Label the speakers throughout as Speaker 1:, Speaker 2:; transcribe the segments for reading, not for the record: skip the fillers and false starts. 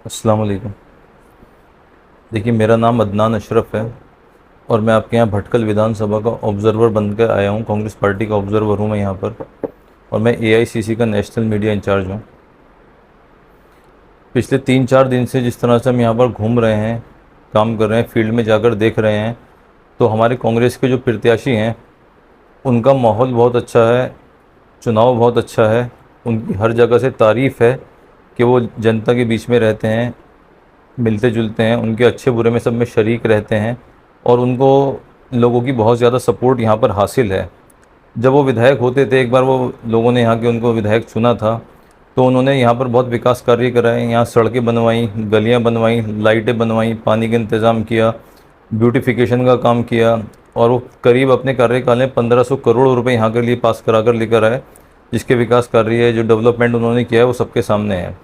Speaker 1: अस्सलाम वालेकुम। देखिए, मेरा नाम अदनान अशरफ है और मैं आपके यहाँ भटकल विधानसभा का ऑब्ज़र्वर बनकर आया हूँ। कांग्रेस पार्टी का ऑब्ज़र्वर हूँ मैं यहाँ पर, और मैं एआईसीसी का नेशनल मीडिया इंचार्ज हूँ। पिछले 3-4 दिन से जिस तरह से हम यहाँ पर घूम रहे हैं, काम कर रहे हैं, फील्ड में जाकर देख रहे हैं, तो हमारे कांग्रेस के जो प्रत्याशी हैं उनका माहौल बहुत अच्छा है, चुनाव बहुत अच्छा है। उनकी हर जगह से तारीफ़ है कि वो जनता के बीच में रहते हैं, मिलते जुलते हैं, उनके अच्छे बुरे में सब में शरीक रहते हैं, और उनको लोगों की बहुत ज़्यादा सपोर्ट यहाँ पर हासिल है। जब वो विधायक होते थे, एक बार वो लोगों ने यहाँ के उनको विधायक चुना था, तो उन्होंने यहाँ पर बहुत विकास कार्य कराए। यहाँ सड़कें बनवाई, गलियाँ बनवाई, लाइटें बनवाई, पानी का इंतज़ाम किया, ब्यूटिफिकेशन का काम किया, और वो करीब अपने कार्यकाल में 1500 करोड़ रुपए यहाँ के लिए पास करा कर लेकर आए, जिसके विकास कार्य जो डेवलपमेंट उन्होंने किया है वो सबके सामने है।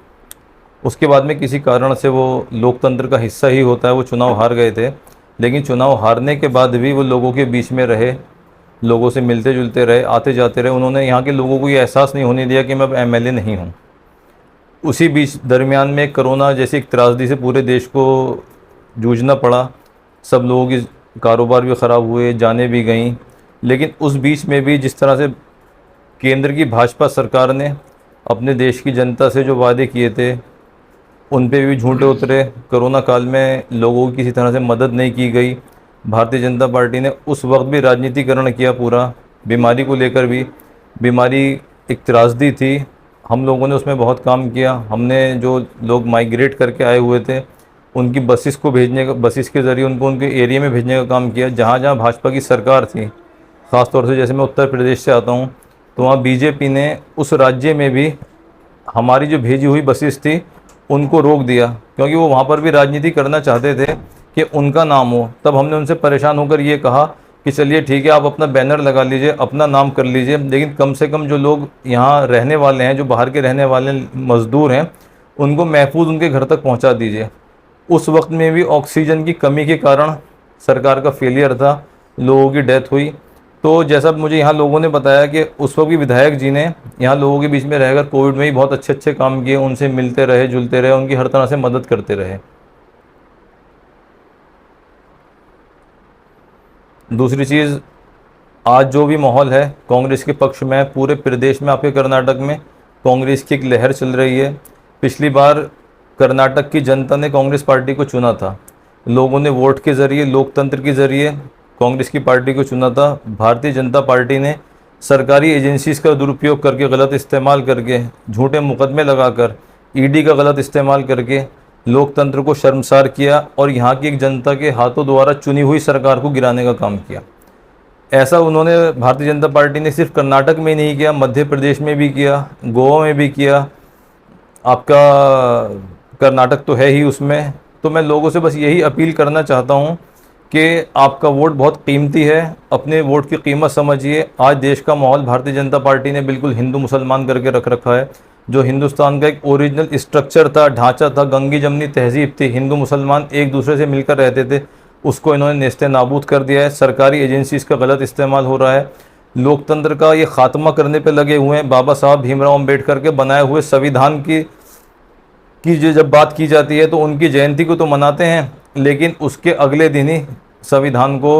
Speaker 1: उसके बाद में किसी कारण से वो लोकतंत्र का हिस्सा ही होता है, वो चुनाव हार गए थे, लेकिन चुनाव हारने के बाद भी वो लोगों के बीच में रहे, लोगों से मिलते जुलते रहे, आते जाते रहे। उन्होंने यहाँ के लोगों को ये एहसास नहीं होने दिया कि मैं अब एमएलए नहीं हूँ। उसी बीच दरमियान में कोरोना जैसी एक त्रासदी से पूरे देश को जूझना पड़ा, सब लोगों की कारोबार भी ख़राब हुए, जानें भी गईं। लेकिन उस बीच में भी जिस तरह से केंद्र की भाजपा सरकार ने अपने देश की जनता से जो वादे किए थे उन पे भी झूठे उतरे। कोरोना काल में लोगों की किसी तरह से मदद नहीं की गई। भारतीय जनता पार्टी ने उस वक्त भी राजनीतिकरण किया पूरा, बीमारी को लेकर भी। बीमारी एक त्रासदी थी, हम लोगों ने उसमें बहुत काम किया। हमने जो लोग माइग्रेट करके आए हुए थे उनकी बसेस को भेजने का, बसेस के ज़रिए उनको उनके एरिया में भेजने का काम किया। जहाँ जहाँ भाजपा की सरकार थी, ख़ास तौर से जैसे मैं उत्तर प्रदेश से आता हूँ, तो वहाँ बीजेपी ने उस राज्य में भी हमारी जो भेजी हुई बसेस थी उनको रोक दिया, क्योंकि वो वहाँ पर भी राजनीति करना चाहते थे कि उनका नाम हो। तब हमने उनसे परेशान होकर ये कहा कि चलिए ठीक है, आप अपना बैनर लगा लीजिए, अपना नाम कर लीजिए, लेकिन कम से कम जो लोग यहाँ रहने वाले हैं, जो बाहर के रहने वाले मज़दूर हैं, उनको महफूज उनके घर तक पहुँचा दीजिए। उस वक्त में भी ऑक्सीजन की कमी के कारण सरकार का फेलियर था, लोगों की डेथ हुई। तो जैसा मुझे यहाँ लोगों ने बताया कि उस वक्त भी विधायक जी ने यहाँ लोगों के बीच में रहकर कोविड में ही बहुत अच्छे अच्छे काम किए, उनसे मिलते रहे, जुलते रहे, उनकी हर तरह से मदद करते रहे। दूसरी चीज़, आज जो भी माहौल है कांग्रेस के पक्ष में, पूरे प्रदेश में, आपके कर्नाटक में कांग्रेस की एक लहर चल रही है। पिछली बार कर्नाटक की जनता ने कांग्रेस पार्टी को चुना था, लोगों ने वोट के ज़रिए, लोकतंत्र के ज़रिए कांग्रेस की पार्टी को चुना था। भारतीय जनता पार्टी ने सरकारी एजेंसीज़ का दुरुपयोग करके, गलत इस्तेमाल करके, झूठे मुकदमे लगाकर, ईडी का गलत इस्तेमाल करके लोकतंत्र को शर्मसार किया और यहाँ की एक जनता के हाथों द्वारा चुनी हुई सरकार को गिराने का काम किया। ऐसा उन्होंने, भारतीय जनता पार्टी ने सिर्फ कर्नाटक में नहीं किया, मध्य प्रदेश में भी किया, गोवा में भी किया, आपका कर्नाटक तो है ही उसमें। तो मैं लोगों से बस यही अपील करना चाहता हूँ कि आपका वोट बहुत कीमती है, अपने वोट की कीमत समझिए। आज देश का माहौल भारतीय जनता पार्टी ने बिल्कुल हिंदू मुसलमान करके रख रखा है। जो हिंदुस्तान का एक ओरिजिनल स्ट्रक्चर था, ढांचा था, गंगी जमनी तहजीब थी, हिंदू मुसलमान एक दूसरे से मिलकर रहते थे, उसको इन्होंने नेस्ते नाबूद कर दिया है। सरकारी एजेंसीज़ का गलत इस्तेमाल हो रहा है, लोकतंत्र का ये खात्मा करने पे लगे हुए हैं। बाबा साहब भीमराव अम्बेडकर के बनाए हुए संविधान की जो जब बात की जाती है तो उनकी जयंती को तो मनाते हैं, लेकिन उसके अगले दिन ही संविधान को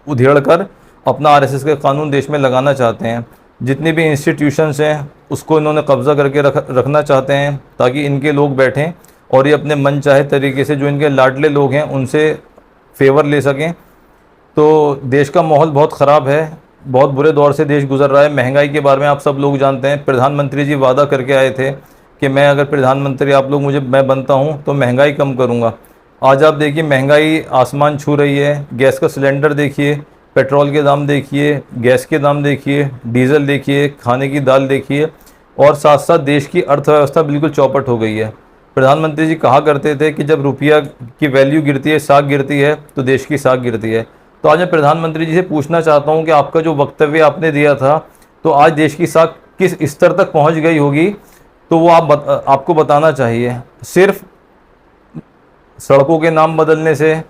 Speaker 1: उधेड़ कर अपना आरएसएस का कानून देश में लगाना चाहते हैं। जितने भी इंस्टीट्यूशंस हैं उसको इन्होंने कब्ज़ा करके रखना चाहते हैं, ताकि इनके लोग बैठें और ये अपने मन चाहे तरीके से जो इनके लाडले लोग हैं उनसे फेवर ले सकें। तो देश का माहौल बहुत ख़राब है, बहुत बुरे दौर से देश गुजर रहा है। महंगाई के बारे में आप सब लोग जानते हैं, प्रधानमंत्री जी वादा करके आए थे कि मैं अगर प्रधानमंत्री, आप लोग मैं बनता हूं तो महंगाई कम करूंगा। आज आप देखिए महंगाई आसमान छू रही है। गैस का सिलेंडर देखिए, पेट्रोल के दाम देखिए, गैस के दाम देखिए, डीजल देखिए, खाने की दाल देखिए, और साथ साथ देश की अर्थव्यवस्था बिल्कुल चौपट हो गई है। प्रधानमंत्री जी कहा करते थे कि जब रुपया की वैल्यू गिरती है, साख गिरती है, तो देश की साख गिरती है। तो आज मैं प्रधानमंत्री जी से पूछना चाहता हूं कि आपका जो वक्तव्य आपने दिया था, तो आज देश की साख किस स्तर तक पहुंच गई होगी, तो वो आपको बताना चाहिए। सिर्फ सड़कों के नाम बदलने से,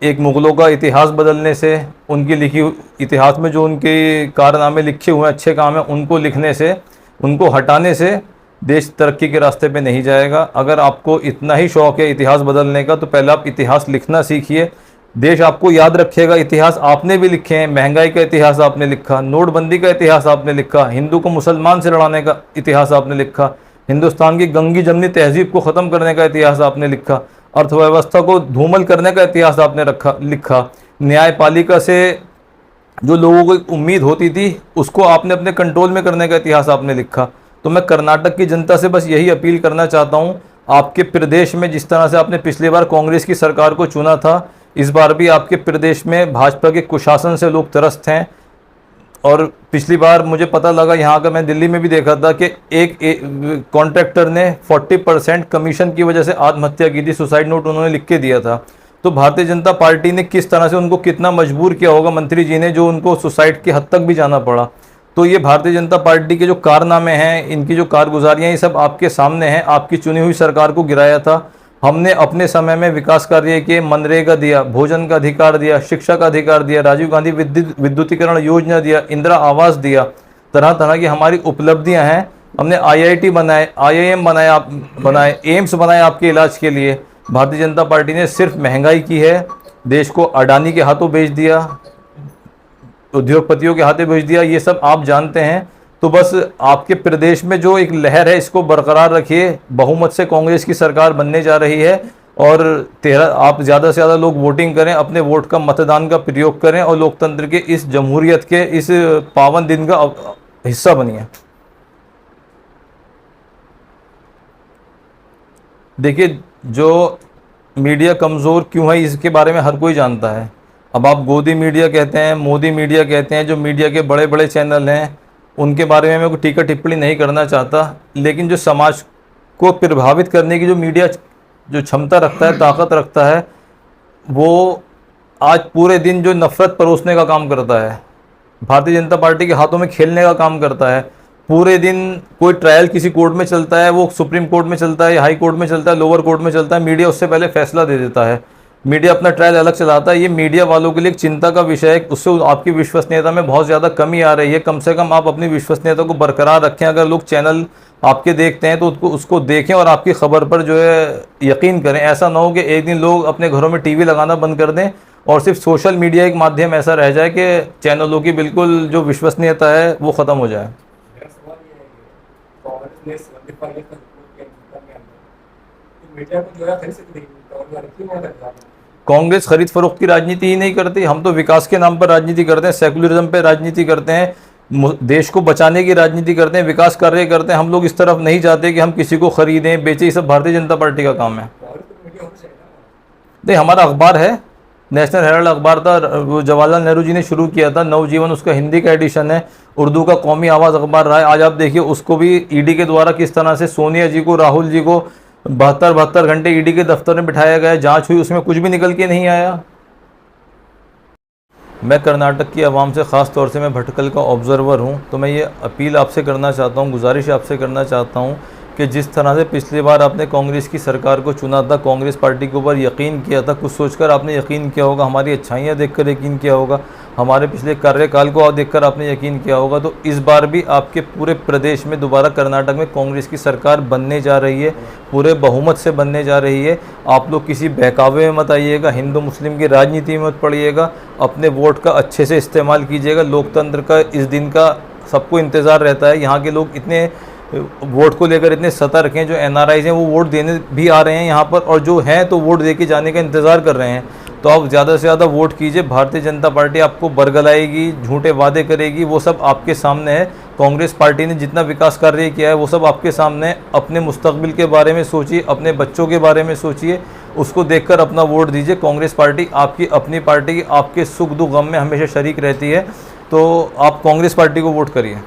Speaker 1: एक मुग़लों का इतिहास बदलने से, उनकी लिखी इतिहास में जो उनके कारनामे लिखे हुए हैं, अच्छे काम हैं, उनको लिखने से, उनको हटाने से देश तरक्की के रास्ते पे नहीं जाएगा। अगर आपको इतना ही शौक है इतिहास बदलने का तो पहले आप इतिहास लिखना सीखिए। देश आपको याद रखेगा। इतिहास आपने भी लिखे हैं, महंगाई का इतिहास आपने लिखा, नोटबंदी का इतिहास आपने लिखा, हिंदू को मुसलमान से लड़ाने का इतिहास आपने लिखा, हिंदुस्तान की गंगी जमनी तहजीब को ख़त्म करने का इतिहास आपने लिखा, अर्थव्यवस्था को धूमल करने का इतिहास आपने लिखा, न्यायपालिका से जो लोगों को उम्मीद होती थी उसको आपने अपने कंट्रोल में करने का इतिहास आपने लिखा। तो मैं कर्नाटक की जनता से बस यही अपील करना चाहता हूँ, आपके प्रदेश में जिस तरह से आपने पिछली बार कांग्रेस की सरकार को चुना था, इस बार भी आपके प्रदेश में भाजपा के कुशासन से लोग त्रस्त हैं। और पिछली बार मुझे पता लगा यहाँ का, मैं दिल्ली में भी देखा था कि एक कॉन्ट्रैक्टर ने 40% कमीशन की वजह से आत्महत्या की थी, सुसाइड नोट उन्होंने लिख के दिया था। तो भारतीय जनता पार्टी ने किस तरह से उनको कितना मजबूर किया होगा मंत्री जी ने, जो उनको सुसाइड की हद तक भी जाना पड़ा। तो ये भारतीय जनता पार्टी के जो कारनामे हैं, इनकी जो कारगुजारियाँ, ये सब आपके सामने हैं। आपकी चुनी हुई सरकार को गिराया था हमने, अपने समय में विकास कार्य किए, मनरेगा दिया, भोजन का अधिकार दिया, शिक्षा का अधिकार दिया, राजीव गांधी विद्युतीकरण योजना दिया, इंदिरा आवास दिया, तरह तरह की हमारी उपलब्धियां हैं। हमने IIT बनाए, IIM बनाए, एम्स बनाए आपके इलाज के लिए। भारतीय जनता पार्टी ने सिर्फ महंगाई की है, देश को अडानी के हाथों बेच दिया, उद्योगपतियों के हाथों बेच दिया, ये सब आप जानते हैं। तो बस आपके प्रदेश में जो एक लहर है इसको बरकरार रखिए। बहुमत से कांग्रेस की सरकार बनने जा रही है और आप ज़्यादा से ज़्यादा लोग वोटिंग करें, अपने वोट का मतदान का प्रयोग करें और लोकतंत्र के इस जमहूरियत के इस पावन दिन का हिस्सा बनिए। देखिए, जो मीडिया कमज़ोर क्यों है इसके बारे में हर कोई जानता है। अब आप गोदी मीडिया कहते हैं, मोदी मीडिया कहते हैं, जो मीडिया के बड़े बड़े चैनल हैं उनके बारे में मैं कोई टीका टिप्पणी नहीं करना चाहता, लेकिन जो समाज को प्रभावित करने की जो मीडिया जो क्षमता रखता है, ताकत रखता है, वो आज पूरे दिन जो नफरत परोसने का काम करता है, भारतीय जनता पार्टी के हाथों में खेलने का काम करता है। पूरे दिन कोई ट्रायल किसी कोर्ट में चलता है, वो सुप्रीम कोर्ट में चलता है, हाई कोर्ट में चलता है, लोअर कोर्ट में चलता है, मीडिया उससे पहले फैसला दे देता है, मीडिया अपना ट्रायल अलग चलाता है। ये मीडिया वालों के लिए एक चिंता का विषय है, उससे आपकी विश्वसनीयता में बहुत ज़्यादा कमी आ रही है। कम से कम आप अपनी विश्वसनीयता को बरकरार रखें। अगर लोग चैनल आपके देखते हैं तो उसको देखें और आपकी खबर पर जो है यकीन करें। ऐसा ना हो कि एक दिन लोग अपने घरों में टीवी लगाना बंद कर दें और सिर्फ सोशल मीडिया एक माध्यम ऐसा रह जाए कि चैनलों की बिल्कुल जो विश्वसनीयता है वो ख़त्म हो जाए। कांग्रेस खरीद फरोख्त की राजनीति ही नहीं करती। हम तो विकास के नाम पर राजनीति करते हैं, सेकुलरिज्म पे राजनीति करते हैं, देश को बचाने की राजनीति करते हैं, विकास कार्य करते हैं। हम लोग इस तरफ नहीं जाते कि हम किसी को खरीदें बेचें। ये सब भारतीय जनता पार्टी का काम है। नहीं, हमारा अखबार है, नेशनल हेराल्ड अखबार था, वो जवाहरलाल नेहरू जी ने शुरू किया था, नवजीवन उसका हिंदी का एडिशन है, उर्दू का कौमी आवाज़ अखबार रहा है। आज आप देखिए उसको भी ईडी के द्वारा किस तरह से सोनिया जी को, राहुल जी को 72 घंटे ईडी के दफ्तर में बिठाया गया, जांच हुई, उसमें कुछ भी निकल के नहीं आया। मैं कर्नाटक की आवाम से ख़ास तौर से मैं भटकल का ऑब्ज़र्वर हूं, तो मैं ये अपील आपसे करना चाहता हूं, गुजारिश आपसे करना चाहता हूं कि जिस तरह से पिछली बार आपने कांग्रेस की सरकार को चुना था, कांग्रेस पार्टी के ऊपर यकीन किया था, कुछ सोचकर आपने यकीन किया होगा, हमारी अच्छाइयाँ देखकर यकीन किया होगा, हमारे पिछले कार्यकाल को देखकर आपने यकीन किया होगा। तो इस बार भी आपके पूरे प्रदेश में दोबारा कर्नाटक में कांग्रेस की सरकार बनने जा रही है, पूरे बहुमत से बनने जा रही है। आप लोग किसी बहकावे में मत आइएगा, हिंदू मुस्लिम की राजनीति में मत पड़िएगा, अपने वोट का अच्छे से इस्तेमाल कीजिएगा। लोकतंत्र का इस दिन का सबको इंतज़ार रहता है। यहाँ के लोग इतने वोट को लेकर इतने सतर्क हैं, जो NRIs हैं वो वोट देने भी आ रहे हैं यहाँ पर, और जो हैं तो वोट दे के जाने का इंतज़ार कर रहे हैं। तो आप ज़्यादा से ज़्यादा वोट कीजिए। भारतीय जनता पार्टी आपको बरगलाएगी, झूठे वादे करेगी, वो सब आपके सामने है। कांग्रेस पार्टी ने जितना विकास कार्य किया है वो सब आपके सामने है। अपने मुस्तकबिल के बारे में सोचिए, अपने बच्चों के बारे में सोचिए, उसको देखकर अपना वोट दीजिए। कांग्रेस पार्टी आपकी अपनी पार्टी, आपके सुख दुख गम में हमेशा शरीक रहती है, तो आप कांग्रेस पार्टी को वोट करिए।